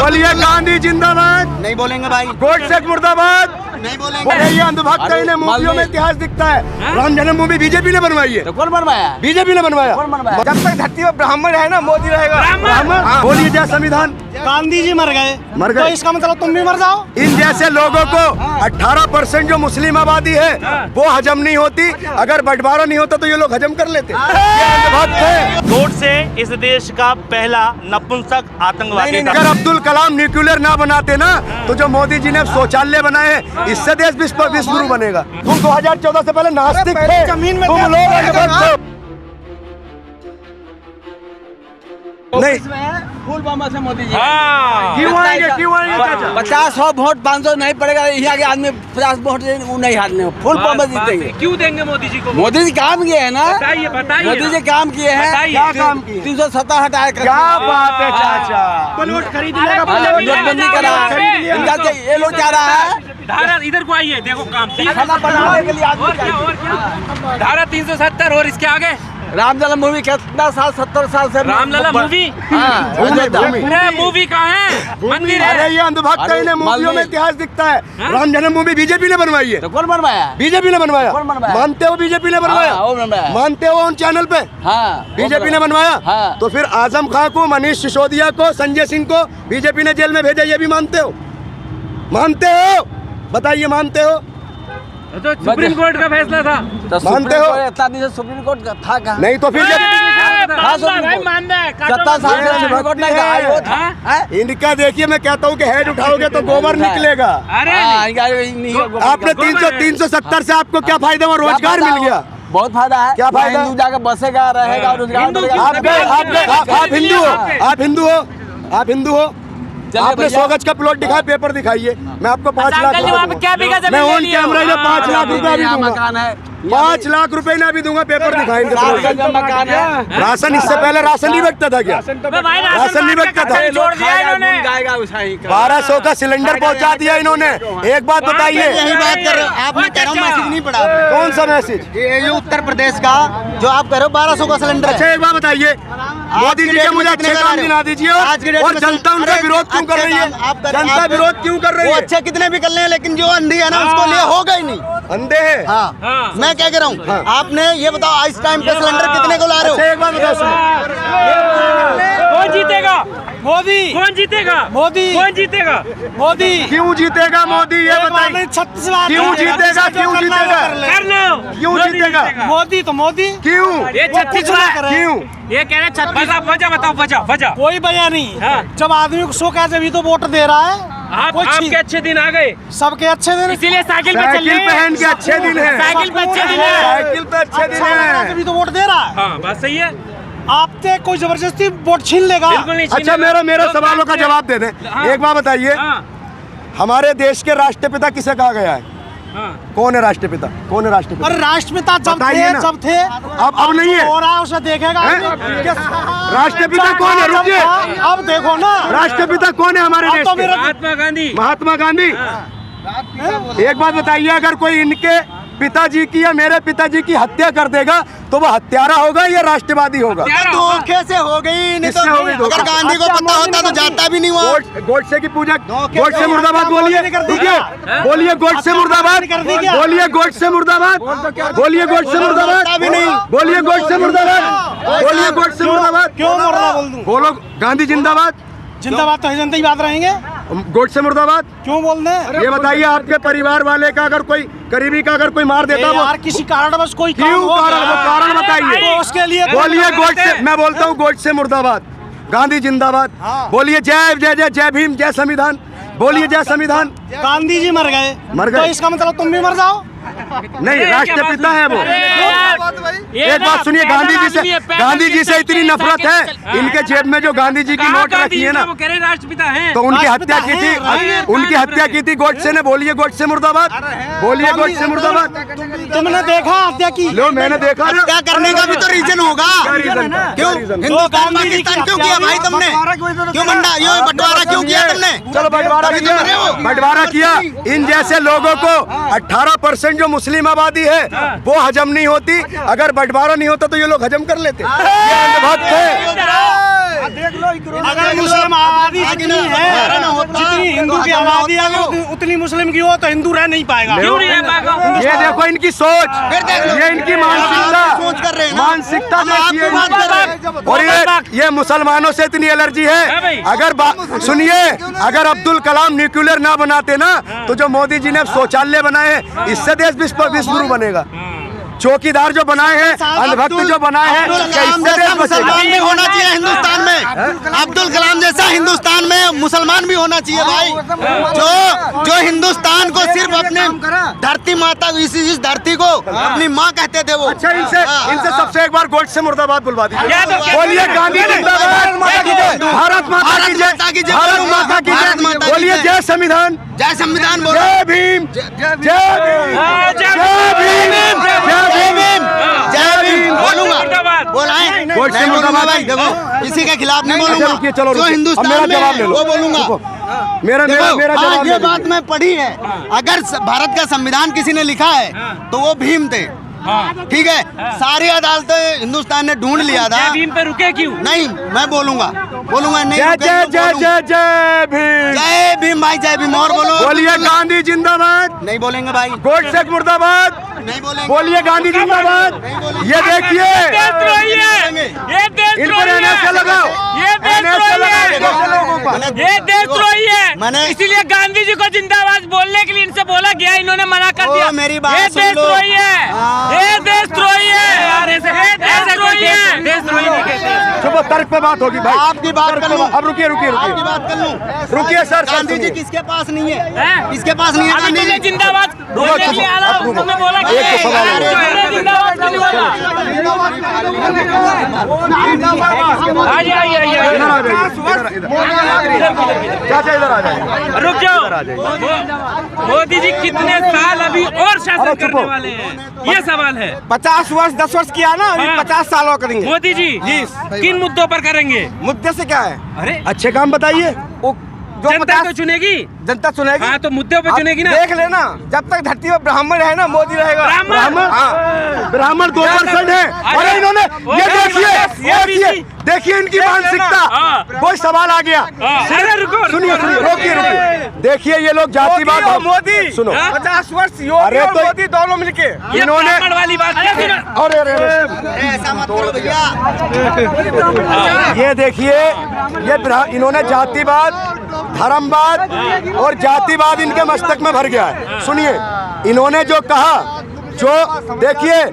बोलिए गांधी जिंदाबाद। नहीं बोलेंगे भाई। गोडसे मुर्दाबाद। नहीं बोलेंगे। ये अंधभक्त है, इन्हें मूवियों में इतिहास दिखता है। राम जन्मभूमि बीजेपी ने बनवाई है। तो कौन बनवाया? बीजेपी ने बनवाया। कौन बनवाया? जब तक धरती में ब्राह्मण है ना, मोदी रहेगा। ब्राह्मण। बोलिए जय संविधान। गांधी जी मर गए, तो इसका मतलब तुम भी मर जाओ। इन जैसे लोगों को 18% जो मुस्लिम आबादी है वो हजम नहीं होती। अगर बंटवारा नहीं होता तो ये लोग हजम कर लेते। गोडसे इस देश का पहला नपुंसक आतंकवादी था। अगर अब्दुल कलाम न्यूक्लियर ना बनाते ना तो जो मोदी जी ने शौचालय बनाए, इससे देश विश्व बनेगा। तुम 2014 से पहले नास्तिक थे, जमीन में तुम लोग अंधभक्त हो। नहीं पुलवामा से मोदी जी क्यों आएंगे, क्यों आएंगे चाचा? 50-100 वोट 500 नहीं पड़ेगा। यहाँ के आदमी 50 वोट नहीं हारने, पुलवामा जीतेंगे। क्यों देंगे मोदी जी को? मोदी जी काम किए है ना, बताइए मोदी जी काम किए हैं। क्या काम किए? 370 हटाए। क्या बात है चाचा? प्लॉट खरीद लेगा, नोटबंदी करा। ये लोग क्या रहा है, धारा इधर को आइए, देखो काम खाना बनाने के लिए आदमी और क्या धारा 370 और इसके आगे राम जन्मभूमि कितना साल, 70 साल से रामलला मूवी। मूवी कहाँ है? मंदिर है। अरे ये अंधभक्त है, इन्हें मूवियों में इतिहास दिखता है। राम जन्मभूमि बीजेपी ने बनवाई है। तो कौन बनवाया? बीजेपी ने बनवाया। कौन बनवाया? मानते हो बीजेपी ने बनवाया? हाँ, वो बनवाया। मानते हो उन चैनल पे? हाँ, बीजेपी ने बनवाया। हाँ। तो फिर आजम खां को, मनीष सिसोदिया को, संजय सिंह को बीजेपी ने जेल में भेजा, ये भी मानते हो? मानते हो? बताइए, मानते हो? तो सुप्रीम कोर्ट का फैसला था। तो मानते हो? इतना दिन से सुप्रीम कोर्ट का था कहाँ? नहीं तो फिर जब 70 साल से सुप्रीम कोर्ट नहीं था। इनका देखिए, मैं कहता हूँ कि हेड उठाओगे तो गोबर निकलेगा। आपने 370 से आपको क्या फायदा हुआ? रोजगार मिल गया। बहुत फायदा है। क्या फायदा? हिंदू जाकर बसेगा, रहेगा, रोजगार मिलेगा। आप हिंदू हो, आप हिंदू हो, आप हिंदू हो। आपने 100 गज का प्लॉट दिखाया, पेपर दिखाइए। मैं आपको 5 लाख क्या बिगा मैं ऑन कैमरा में 5 लाख रुपए भी दूंगा। मकान है, 5 लाख रुपए ना भी दूंगा, पेपर दिखाएंगे। मकान है। राशन इससे पहले राशन नहीं बिकता था क्या? राशन नहीं बिकता था। 1200 का सिलेंडर पहुंचा दिया इन्होंने। एक बात बताइए, यही बात कर रहे हो आपने, कह रहा हूँ मैसेज नहीं पढ़ा। कौन सा मैसेज? ये उत्तर प्रदेश का जो आप कह रहे हो 1200 का सिलेंडर। अच्छा एक बात बताइए, मोदी जी के मुझे अच्छे काम दिला दीजिए और जनता उनका विरोध क्यों कर रही है? जनता विरोध क्यों कर रही है? अच्छे कितने भी कर ले, लेकिन जो अंधी है ना उसको लिए होगा ही नहीं। अंधे है। हाँ, मैं क्या कह रहा हूँ, आपने ये बताओ इस टाइम पे सिलेंडर कितने को ला रहे हो? अच्छा एक बात बताओ, कौन जीतेगा? मोदी। कौन जीतेगा? मोदी। कौन जीतेगा? मोदी। क्यों जीतेगा मोदी? ये बताइए, 36 बार क्यों जीतेगा? क्यों जीतेगा? कर लो। क्यों जीतेगा? मोदी तो मोदी। क्यों? ये 36 बार क्यों? ये कह रहे 36। वजह बताओ, वजह। कोई वजह नहीं। हाँ। जब आदमी को शौक है जब तो वोट दे रहा है। आपके अच्छे दिन आ गए, सबके अच्छे दिन, इसीलिए साइकिल पे चल साइकिल रहे हैं। पहन के अच्छे दिन है। साइकिल पे अच्छे दिन है। साइकिल पे अच्छे दिन है। जब तो वोट दे रहा है। हाँ, बात सही है। आपसे कोई जबरदस्ती वोट छीन लेगा? बिल्कुल नहीं। अच्छा मेरा सवालों का जवाब दे दें। एक बात बताइए, हमारे देश के राष्ट्रपिता किसे कहा गया है? कौन है राष्ट्रपिता? कौन है राष्ट्रपिता? अरे राष्ट्रपिता जब थे अब नहीं है। हो रहा है उसे देखेगा। राष्ट्रपिता कौन है? रुकिए, अब देखो ना, राष्ट्रपिता कौन है हमारे देश के? महात्मा गांधी। महात्मा गांधी। एक बात बताइए, अगर कोई इनके पिताजी की या मेरे पिताजी की हत्या कर देगा तो वो हत्यारा होगा या राष्ट्रवादी होगा? धोखे से हो गई, नहीं तो अगर गांधी को पता होता तो जाता भी नहीं हुआ। गोडसे की पूजा, गोडसे मुर्दाबाद बोलिए। बोलिए गोडसे मुर्दाबाद। बोलिए गोडसे मुर्दाबाद। बोलिए गोडसे मुर्दाबाद। बोलिए गोडसे मुर्दाबाद। बोलिए गोडसे मुर्दाबाद। क्यों मुर्दा बोल दूं? बोलो गांधी जिंदाबाद। जिंदाबाद तो जनता ही बात रहेंगे। गोडसे मुर्दाबाद क्यों बोल दे? ये बताइए, आपके परिवार वाले का अगर कोई करीबी का अगर कोई मार देता वो यार किसी कारण बस कोई क्यों कारण बताइए। तो उसके लिए बोलिए गोडसे, मैं बोलता हूँ गोडसे मुर्दाबाद, गांधी जिंदाबाद। बोलिए जय जय जय जय भीम, जय संविधान। बोलिए जय संविधान। गांधी जी मर गए, तो इसका मतलब तुम भी मर जाओ। नहीं, राष्ट्रपिता है वो। एक बात सुनिए, गांधी जी से इतनी नफरत है, इनके जेब में जो गांधी जी की नोट रखी है ना, वो कह रहे राष्ट्रपिता हैं। तो उनकी हत्या की थी, उनकी हत्या की थी गोडसे ने। बोलिए गोडसे मुर्दाबाद। बोलिए गोडसे मुर्दाबाद। तुमने देखा हत्या की? लो मैंने देखा। क्या करने का भी तो रीजन होगा। क्यों हिंदुस्तान पाकिस्तान क्यों किया भाई तुमने? क्यों बंटवारा क्यों किया तुमने? चलो बंटवारा किया। इन जैसे लोगों को 18% जो मुस्लिम आबादी है वो हजम नहीं होती। अगर बंटवारा नहीं होता तो ये लोग हजम कर लेते। ये अंधभक्त है। अगर मुस्लिम आबादी जितनी है, जितनी हिंदू की आबादी अगर उतनी मुस्लिम की हो तो हिंदू रह नहीं पाएगा। क्यों नहीं है पाएगा? ये देखो इनकी सोच, ये इनकी मानसिकता, सोच कर रहे हैं ना। मानसिकता हम आपकी देखिए बात कर रहे हैं। और ये मुसलमानों से इतनी एलर्जी है। अगर सुनिए, अगर अब्दुल कलाम न्यूक्लियर ना बनाते ना तो जो मोदी जी ने शौचालय बनाए हैं इससे देश विश्वगुरु बनेगा। चौकीदार जो बनाए हैं, अंधभक्त जो बनाए हैं, क्या इससे देश बचेगा? मुसलमान भी होना चाहिए हिंदुस्तान में। अब्दुल कलाम जैसा हिंदुस्तान में मुसलमान भी होना चाहिए भाई। जो हिंदुस्तान को सिर्फ अपने धरती माता, इस धरती को अपनी माँ कहते थे वो। अच्छा, इनसे सबसे एक बार गोड से मुर्दाबाद बुलवा दीजिए। बोलिए गांधी जिंदाबाद, भारत माता की जय, भारत माता की जय। बोलिए जय संविधान, जय संविधान बोलो। जय भीम, जय भीम, जय भीम, जय भीम, जय भीम बोलूंगा। बोलाएं गोड से नहीं बोलूंगा मुर्दाबाद। भाई। देखो किसी के खिलाफ नहीं अच्छा, बोलूंगा। रुकिए, चलो जो रुकिए। अब हिंदुस्तान मेरा में जवाब ले है, लो। वो बोलूंगा। मेरा देखो, जवाब हाँ, ले ये लो। बात मैं पढ़ी है। अगर भारत का संविधान किसी ने लिखा है तो वो भीम थे। ठीक है, सारी अदालतें हिंदुस्तान ने ढूंढ लिया था। भीम पे रुके क्यों? नहीं, मैं बोलूंगा नहीं जय रुकेंगे जय तो जय बोलूंगा। जय जय भीम, जय भीम भाई, जय भीम। और बोलो। बोलिए गांधी जिंदाबाद, नहीं बोलेंगे भाई, गोड से मुर्दाबाद, नहीं बोलेंगे। बोलिए गांधी जिंदाबाद। ये देखिए, देशद्रोही है, ये इन पर देशद्रोही NSA है, लगाओ, ये NSA लगाओ देशद्रोही लोगों पर। मैंने- ये देशद्रोही मैंने- है। इसीलिए गांधी जी को जिंदाबाद बोलने के लिए इनसे बोला गया, इन्होंने मना कर ओ, दिया। मेरी बात ये सुन लो। देशद्रोही है, हाँ। ये देशद्रोही है, ये देशद्रोही है, देशद्रोही नहीं कहते। चुप, तर्क पे बात होगी भाई। आपकी बात तर्क कर पे लूं। बात- अब रुकिए रुकिए आपकी रुकिए बात कर लूं। रुकिए सर, गांधी जी सुनिए। किसके पास नहीं है? हैं? किसके पास नहीं है अभी गांधी तुमने जी? जिंदाबाद बोलने के लिए आ रहा अब हूं, रुको। तुमने बोला एक तो सवाल है। तुमने जिंदाबाद क्यों नहीं बोला? आइए, आइए, आइए, इधर आइए। आ जाइए, चाचा इधर आ जाइए। रुक जाओ। मोदी जी कितने साल अभी और शासन अरे करने चुपो। वाले हैं, ये सवाल है। 50 वर्ष 10 वर्ष किया ना, अभी हाँ। 50 सालों करेंगे। मोदी जी किन मुद्दों पर करेंगे? मुद्दे से क्या है? अरे अच्छे काम बताइए। वो जो जनता 50 तो चुनेगी। जनता सुनेगी। हाँ, तो मुद्दों पे आप चुनेगी ना। देख लेना, जब तक धरती में ब्राह्मण है ना, मोदी रहेगा। ब्राह्मण? हाँ। ब्राह्मण 2% है। अरे इन्होंने ये देखिए देखिए इनकी मानसिकता। हाँ। कोई सवाल आ गया। अरे रुको, सुनिए सुनिए, रोकिए। देखिए ये लोग जातिवाद, मोदी और मोदी सुनो। 50 वर्ष योगी अरे और तो- मोदी दोनों मिलके। ये इन्होंने- ब्राह्मण वाली बात क्या सुना? अरे अरे अरे, ऐसा मत करो भैया। ये देखिए, इन्होंने जातिवाद, धर्मवाद और जातिवाद इनके मस्तक में भर गया है। सुनिए, इन्होंने जो कहा, जो देखिए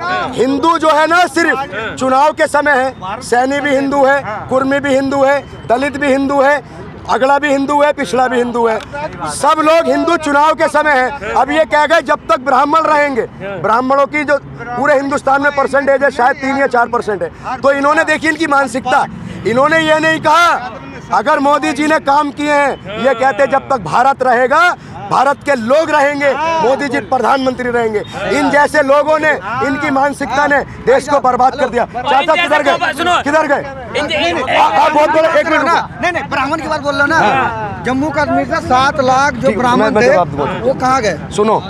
हिंदू जो है ना सिर्फ चुनाव के समय है, सैनी भी हिंदू है, कुर्मी भी हिंदू है, दलित भी हिंदू है, अगला भी हिंदू है, पिछड़ा भी हिंदू है, सब लोग हिंदू चुनाव के समय है। अब ये कह गए जब तक ब्राह्मण रहेंगे, ब्राह्मणों की जो पूरे हिंदुस्तान में परसेंटेज है शायद 3 या 4% है। तो इन्होंने देखिए इनकी मानसिकता, इन्होंने ये नहीं कहा अगर मोदी जी ने काम किए हैं, ये कहते जब तक भारत रहेगा, भारत के लोग रहेंगे, मोदी जी प्रधानमंत्री रहेंगे। इन जैसे लोगों ने, इनकी मानसिकता ने देश को बर्बाद कर दिया। चाचा किधर गए, किधर गए? आप बहुत बोले, एक मिनट रुको। नहीं ब्राह्मण की बात बोल रहे हो ना। जम्मू कश्मीर का 7 लाख जो ठीक, ब्राह्मण मैं थे जवाब दूंगा। वो कहाँ गए? सुनो,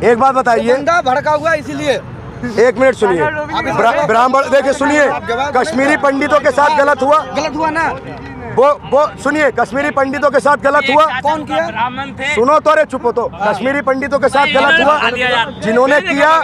एक बात बताइए, बंदा भड़का हुआ इसीलिए। एक मिनट सुनिए। ब्राह्मण देखिए, सुनिए, कश्मीरी पंडितों के साथ गलत हुआ, गलत हुआ ना? वो सुनिए, कश्मीरी पंडितों के साथ गलत हुआ। कौन किया? ब्राह्मण थे। सुनो तो, अरे चुप हो तो। कश्मीरी पंडितों के साथ गलत हुआ, जिन्होंने किया,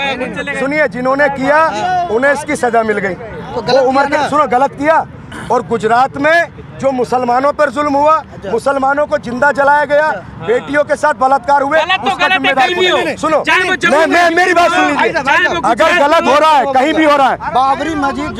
सुनिए, जिन्होंने किया उन्हें इसकी सजा मिल गई। वो उम्र के, सुनो, गलत किया। और गुजरात में जो मुसलमानों पर जुल्म हुआ, मुसलमानों को जिंदा जलाया गया, बेटियों के साथ बलात्कार हुए, गलत तो उसका गलत है, जिम्मेदार कहीं भी हो। कौन? सुनो, चाहे वो जम्मू मैं में- मेरी बात सुन लीजिए। चाहे वो अगर गुजरात गलत हो रहा है, कहीं भी हो रहा है, बाबरी मस्जिद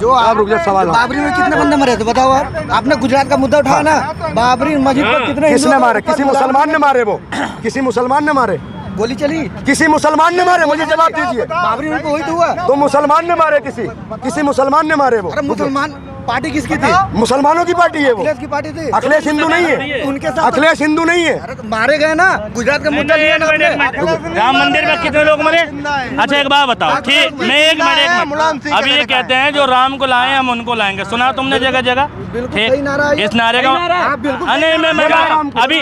जो आप रुक जाओ, सवाल है। बाबरी में कितने बंदे मरे थे बताओ आप? आपने गुजरात का मुद्दा उठाया ना, बाबरी मस्जिद पर कितने किसने हिंदू- मारे? किसी मुसलमान ने मारे? वो किसी मुसलमान ने मारे? गोली चली? किसी मुसलमान ने मारे? मुझे जवाब दीजिए। बाबरी में वही तो हुआ। तो मुसलमान ने मारे, किसी मुसलमान ने मारे। वो अरे मुसलमान पार्टी किसकी थी? मुसलमानों की पार्टी है वो। अखिलेश की पार्टी थी। अखिलेश हिंदू नहीं है, उनके साथ अखिलेश हिंदू नहीं है। अरे तो मारे गए ना, गुजरात का मुद्दा लिया ना आपने। राम मंदिर में कितने लोग मरे? अच्छा एक बात बताओ, ठीक, मैं एक मिनट अभी ये कहते हैं जो राम को लाए हम उनको लाएंगे, सुना तुमने जगह जगह? सही नारा है। इस नारे का आप बिल्कुल नहीं, मैं अभी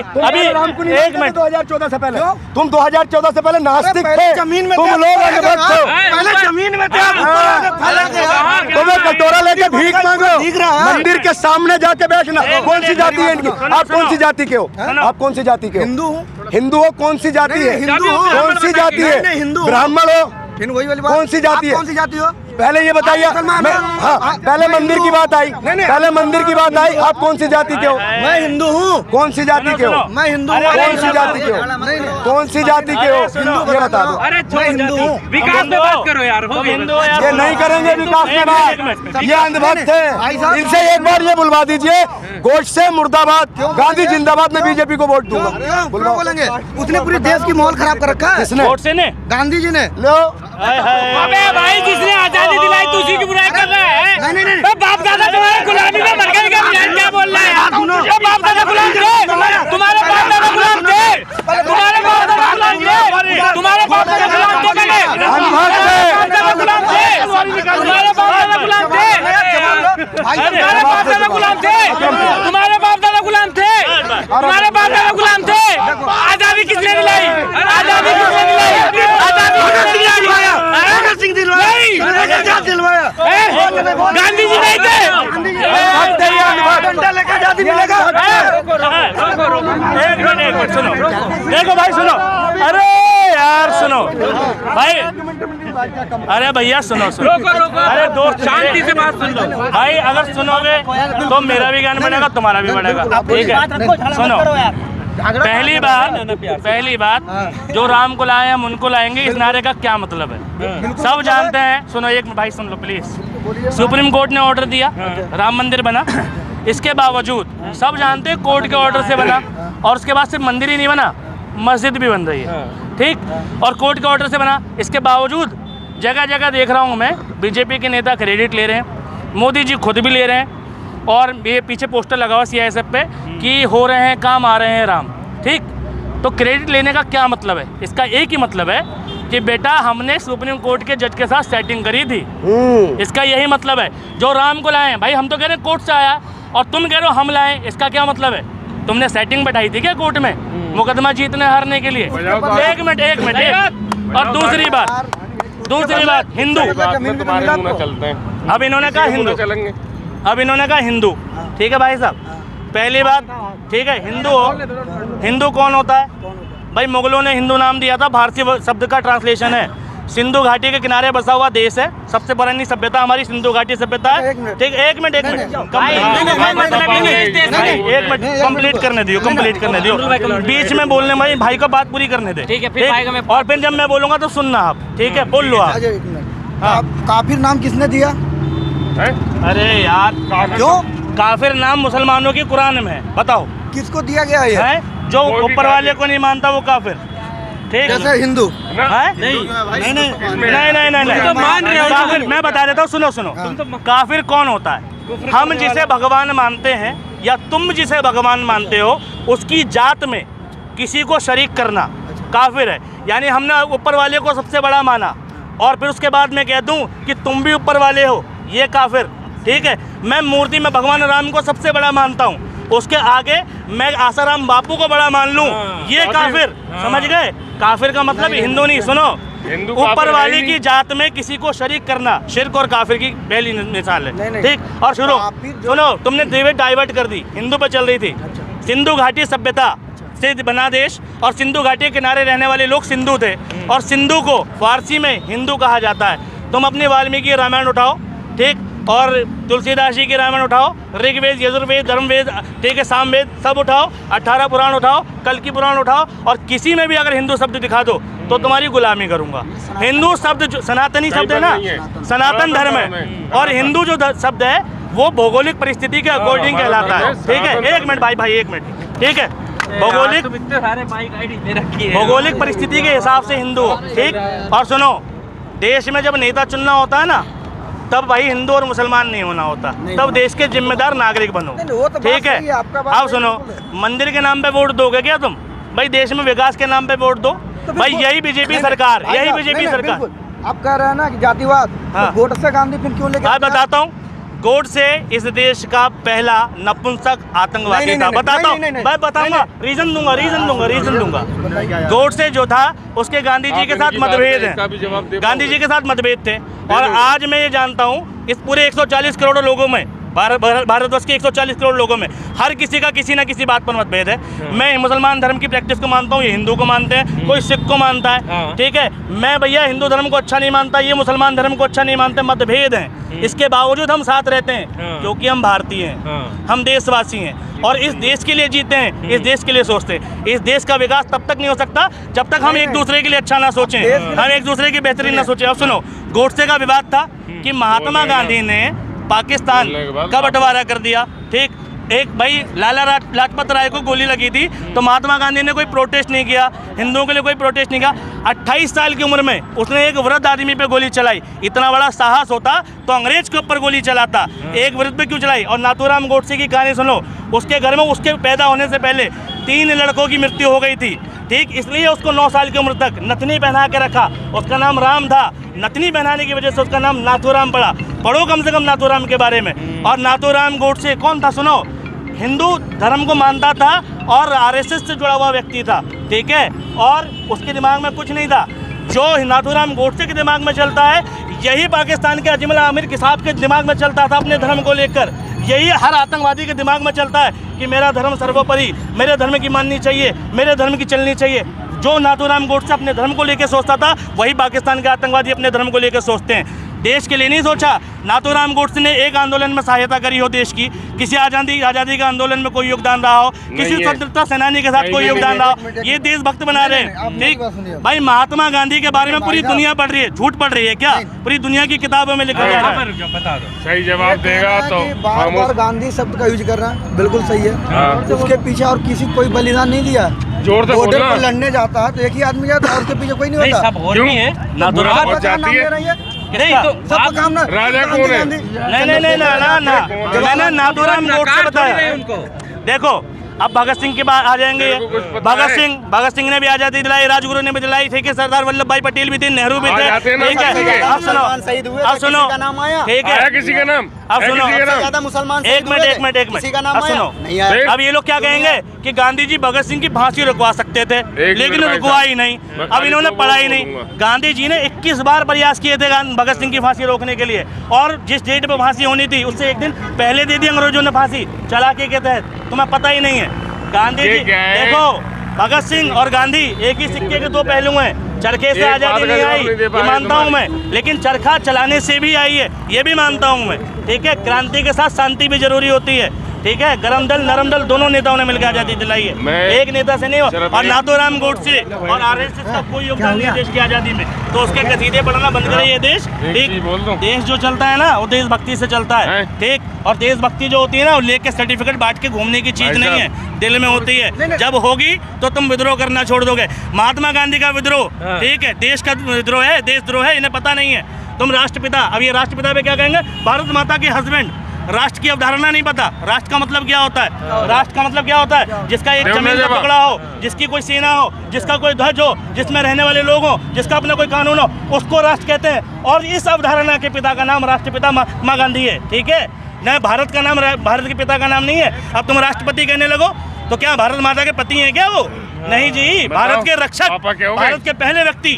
एक मिनट, 2014 से पहले, तुम 2014 से पहले नास्तिक थे, जमीन में तुम थे। लोग अंधभक्त हो। पहले जमीन में थे। तुम्हें कटोरा लेके भीख मांगो, हो? दिख रहा है। मंदिर के सामने जाके बैठना। कौन सी जाति है इनकी? आप कौन सी जाति के हो? आप कौन सी जाति के हो? हिंदू हूँ। हिंदू हो? कौन सी जाति है? हिंदू हूँ। कौन सी जाति नहीं, है? हिंदू हूँ। ब्राह्मण हो? फिर वही वाली बात। कौन सी जाति आप है? कौन सी जाति हो? पहले ये बताइए। मुसलमान मैं- हो? हाँ, पहले मंदिर की बात आई। पहले मंदिर की बात आई। आप कौन सी जाति के हो? मैं हिंदू हूँ। कौन सी जाति के हो? मैं हिंदू हूँ। कौन सी जाति के हो? कौन सी जाति के हो? ये बता दो। मैं हिंदू हूँ। विकास में बात करो यार, हो हिंदू हो यार। ये नहीं करेंगे विकास में बात। ये अंधभक्त है। इनसे एक बार ये बुलवा दीजिए। गोडसे मुर्दाबाद, गांधी जिंदाबाद में बीजेपी को वोट दूंगा। क्यों बुलवाओ। बोलेंगे? उसने पूरे देश की माहौल खराब कर रखा है। किसने? गोडसे ने? गांधी जी ने। लो अबे भाई, जिसने आजादी दिलाई तो उसी की बुराई कर रहा है। नहीं। तो बाप दादा तुम्हारे गुलामी में मर गए क्या? क्या बोल रहा है यार? ये बाप दादा गुलाम थे, तुम्हारे बाप दादा गुलाम थे, तुम्हारे बाप दादा गुलाम थे, तुम्हारे बाप दादा गुलाम थे, अंधभक्त है। गुलाम थे, तुम्हारे बाप दादा गुलाम थे, तुम्हारे बाप दादा गुलाम थे, तुम्हारे बाप दादा गुलाम थे, तुम्हारे बाप दादा गुलाम थे। आजादी किसने दिलाई? आजादी किसने दिलाई? आजादी किसने दिलाई? भगत सिंह दिलवाया। गांधी जी नहीं थे। अंधभक्त है ये, अंधभक्त। डंडा लेकर आजादी मिलेगा। एक मिनट सुनो, देखो भाई सुनो, अरे यार सुनो भाई, अरे भैया सुनो अरे दोस्त शांति से बात सुन लो भाई। अगर सुनोगे तो मेरा भी ज्ञान बढ़ेगा, तुम्हारा भी बढ़ेगा, ठीक है? सुनो, पहली बात जो राम को लाए हम उनको लाएंगे, इस नारे का क्या मतलब है सब जानते हैं। सुनो एक भाई सुन लो प्लीज। सुप्रीम कोर्ट ने ऑर्डर दिया, राम मंदिर बना, इसके बावजूद सब जानते हैं कोर्ट के ऑर्डर से बना, और उसके बाद सिर्फ मंदिर ही नहीं बना, मस्जिद भी बन रही है, ठीक? और कोर्ट के ऑर्डर से बना, इसके बावजूद जगह जगह देख रहा हूँ मैं बीजेपी के नेता क्रेडिट ले रहे हैं, मोदी जी खुद भी ले रहे हैं, और ये पीछे पोस्टर लगा हुआ CISF पे कि हो रहे हैं काम, आ रहे हैं राम, ठीक? तो क्रेडिट लेने का क्या मतलब है? इसका एक ही मतलब है कि बेटा हमने सुप्रीम कोर्ट के जज के साथ सेटिंग करी थी, इसका यही मतलब है। जो राम को लाए हैं भाई, हम तो कह रहे हैं कोर्ट से आया, और तुम कह रहे हो हम लाए, इसका क्या मतलब है? तुमने सेटिंग बैठाई थी क्या कोर्ट में मुकदमा जीतने हारने के लिए? एक मिनट। और दूसरी बात हिंदू, अब इन्होंने कहा हिंदू, अब इन्होंने कहा हिंदू, ठीक है भाई साहब? पहली बात, ठीक है, हिंदू हो, हिंदू कौन होता है भाई? मुगलों ने हिंदू नाम दिया था, भारतीय शब्द का ट्रांसलेशन है। सिंधु घाटी के किनारे बसा हुआ देश है, सबसे पुरानी सभ्यता हमारी सिंधु घाटी सभ्यता है, ठीक? एक मिनट कंप्लीट करने दियो, बीच में बोलने में भाई को बात पूरी करने दे, ठीक है? और फिर जब मैं बोलूंगा तो सुनना आप, ठीक है? बोल लो आप। काफिर नाम किसने दिया? अरे यार क्यों? काफिर नाम मुसलमानों की कुरान में है, बताओ किसको दिया गया ये? है? जो ऊपर वाले को नहीं मानता वो काफिर, ठीक? जैसे हिंदू। है? नहीं तो मान रहे हो काफिर। मैं बता देता हूँ, सुनो काफिर कौन होता है? हम जिसे भगवान मानते हैं या तुम जिसे भगवान मानते हो, उसकी जात में किसी को शरीक करना काफिर है। यानी हमने ऊपर वाले को सबसे बड़ा माना, और फिर उसके बाद मैं कह दूं कि तुम भी ऊपर वाले हो, ये काफिर, ठीक है? मैं मूर्ति में भगवान राम को सबसे बड़ा मानता हूँ, उसके आगे मैं आसाराम बापू को बड़ा मान लूं, ये काफिर। समझ गए? काफिर का मतलब हिंदू नहीं, सुनो, ऊपर वाले की जात में किसी को शरीक करना शिर्क और काफिर की पहली मिसाल है, ठीक? और सुनो, तुमने डिबेट डाइवर्ट कर दी, हिंदू पर चल रही थी। सिंधु घाटी सभ्यता से बना देश, और सिंधु घाटी के किनारे रहने वाले लोग सिंधु थे, और सिंधु को फारसी में हिंदू कहा जाता है। तुम अपनी वाल्मीकि रामायण उठाओ, ठीक? और तुलसीदास जी की रामायण उठाओ, ऋग्वेद, यजुर्वेद, धर्मवेद, ठीक है, सामवेद, सब उठाओ, 18 पुराण उठाओ, कल्कि पुराण उठाओ, और किसी में भी अगर हिंदू शब्द दिखा दो तो तुम्हारी गुलामी करूंगा। हिंदू शब्द जो सनातनी शब्द है ना, सनातन धर्म है, और हिंदू जो शब्द है वो भौगोलिक परिस्थिति के अकॉर्डिंग कहलाता है, ठीक है? एक मिनट भाई एक मिनट, ठीक है? भौगोलिक परिस्थिति के हिसाब से हिंदू, ठीक? और सुनो, देश में जब नेता चुनना होता है ना, तब भाई हिंदू और मुसलमान नहीं होना होता, तब देश के जिम्मेदार नागरिक बनो, ठीक है? अब सुनो, मंदिर के नाम पे वोट दोगे क्या तुम? भाई देश में विकास के नाम पे वोट दो भाई, यही बीजेपी सरकार, यही बीजेपी सरकार। आप कह रहे हैं ना कि जातिवाद, गोडसे गांधी फिर क्यों लेके? मैं बताता हूँ, गोडसे इस देश का पहला नपुंसक आतंकवादी था, बताता हूँ, मैं बताऊंगा, रीजन दूंगा। गोडसे जो था उसके गांधी जी के साथ मतभेद है, गांधी जी के साथ मतभेद थे, और आज मैं ये जानता हूँ इस पूरे 140 करोड़ लोगों में भारतवर्ष के 140 करोड़ लोगों में हर किसी का किसी ना किसी बात पर मतभेद है। मैं मुसलमान धर्म की प्रैक्टिस को मानता हूँ, ये हिंदू को मानते हैं, कोई सिख को मानता है, ठीक है। मैं भैया हिंदू धर्म को अच्छा नहीं मानता, ये मुसलमान धर्म को अच्छा नहीं मानते, मतभेद हैं। इसके बावजूद हम साथ रहते हैं क्योंकि हम भारतीय हैं, हम देशवासी हैं और इस देश के लिए जीते हैं, इस देश के लिए सोचते हैं। इस देश का विकास तब तक नहीं हो सकता जब तक हम एक दूसरे के लिए अच्छा ना सोचें, हम एक दूसरे की बेहतरीन ना सोचें। अब सुनो, गोडसे का विवाद था कि महात्मा गांधी ने पाकिस्तान का बंटवारा कर दिया, ठीक। एक भाई लाला लाजपत राय को गोली लगी थी तो महात्मा गांधी ने कोई प्रोटेस्ट नहीं किया, हिंदुओं के लिए कोई प्रोटेस्ट नहीं किया। 28 साल की उम्र में उसने एक वृद्ध आदमी पे गोली चलाई। इतना बड़ा साहस होता तो अंग्रेज के ऊपर गोली चलाता, एक वृद्ध पे क्यों चलाई? और नाथूराम गोडसे की कहानी सुनो, उसके घर में उसके पैदा होने से पहले 3 लड़कों की मृत्यु हो गई थी, ठीक। इसलिए उसको 9 साल की उम्र तक नथनी पहना के रखा। उसका नाम राम था, नथनी पहनाने की वजह से उसका नाम नाथूराम पड़ा। पढ़ो कम से कम नाथूराम के बारे में। और नाथूराम गोडसे कौन था? सुनो, हिंदू धर्म को मानता था और आरएसएस से जुड़ा हुआ व्यक्ति था, ठीक है। और उसके दिमाग में कुछ नहीं था। जो नाथूराम गोडसे के दिमाग में चलता है यही पाकिस्तान के अजमल आमिर के साहब के दिमाग में चलता था अपने धर्म को लेकर। यही हर आतंकवादी के दिमाग में चलता है कि मेरा धर्म सर्वोपरि, मेरे धर्म की माननी चाहिए, मेरे धर्म की चलनी चाहिए। जो नाथूराम गोडसे अपने धर्म को लेकर सोचता था वही पाकिस्तान के आतंकवादी अपने धर्म को लेकर सोचते हैं। देश के लिए नहीं सोचा। नाथूराम गोडसे ने एक आंदोलन में सहायता करी हो देश की, किसी आज़ादी का आंदोलन में कोई योगदान रहा हो, किसी स्वतंत्रता सेनानी के साथ कोई योगदान रहा हो, ये देशभक्त बना रहे हैं, ठीक। भाई महात्मा गांधी के बारे में पूरी दुनिया पढ़ रही है, झूठ पढ़ रही है क्या? पूरी दुनिया की किताबों में लिखा जा रहा है। बता दो, सही जवाब देगा तो बार गांधी शब्द का यूज कर रहा है, बिल्कुल सही है। उसके पीछे और किसी कोई बलिदान नहीं दिया। जोर से बॉर्डर बोलना। पर लड़ने जाता है तो एक ही आदमी जाता है, उसके पीछे कोई नहीं होता। सब और भी है, नाथूराम बहुत जाती है। नहीं तो सबका काम ना राजा कौन है? नहीं मैंने नाथूराम गोडसे बताया। देखो अब भगत सिंह के बाद आ जाएंगे। भगत सिंह ने भी आजादी दिलाई, राजगुरु ने भी दिलाई, ठीक है। सरदार वल्लभ भाई पटेल भी थे, नेहरू भी थे, ठीक है। अब सुनो, ठीक है, किसी का नाम, अब सुनो, ज्यादा मुसलमान एक मिनट किसी का नाम अब आया? सुनो। नहीं आया। अब ये लोग क्या कहेंगे कि गांधी जी भगत सिंह की फांसी रुकवा सकते थे, लेकिन रुकवा ही नहीं। अब इन्होंने पढ़ा ही नहीं। गांधी जी ने 21 बार प्रयास किए थे भगत सिंह की फांसी रोकने के लिए, और जिस डेट पे फांसी होनी थी उससे एक दिन पहले दे दी अंग्रेजों ने फांसी, चालाकी के तहत। तुम्हें पता ही नहीं है। गांधी जी देखो, भगत सिंह और गांधी एक ही सिक्के के दो पहलू हैं। चरखे से आजादी नहीं आई, ये मानता हूँ मैं, लेकिन चरखा चलाने से भी आई है, ये भी मानता हूँ मैं, ठीक है। क्रांति के साथ शांति भी जरूरी होती है, ठीक है। गरम दल नरम दल दोनों नेताओं ने मिलकर आजादी दिलाई है, एक नेता से नहीं हो। और नाथूराम गोडसे और आरएसएस का कोई योगदान नहीं देश की आजादी में, तो उसके कसीदे पढ़ना बंद करे ये देश, ठीक। देश जो चलता है ना वो देशभक्ति से चलता है, ठीक। और देशभक्ति जो होती है ना वो लेके सर्टिफिकेट बांट के घूमने की चीज नहीं है, दिल में होती है। जब होगी तो तुम विद्रोह करना छोड़ दोगे। महात्मा गांधी का विद्रोह, ठीक है, देश का विद्रोह है, देशद्रोह है, इन्हें पता नहीं है। तुम राष्ट्रपिता, अब ये राष्ट्रपिता पे क्या कहेंगे? भारत माता के हस्बैंड। राष्ट्र की अवधारणा नहीं पता। राष्ट्र का मतलब क्या होता है? राष्ट्र का मतलब क्या होता है? जिसका एक जमीन का टुकड़ा हो, जिसकी कोई सेना हो, जिसका कोई ध्वज हो, जिसमें रहने वाले लोग हो, जिसका अपना कोई कानून हो, उसको राष्ट्र कहते हैं। और इस अवधारणा के पिता का नाम राष्ट्रपिता महात्मा गांधी है, ठीक है। न भारत का नाम, भारत के पिता का नाम नहीं है। अब तुम राष्ट्रपति कहने लगो तो क्या भारत माता के पति हैं क्या वो? नहीं जी, भारत के रक्षक, भारत के पहले व्यक्ति।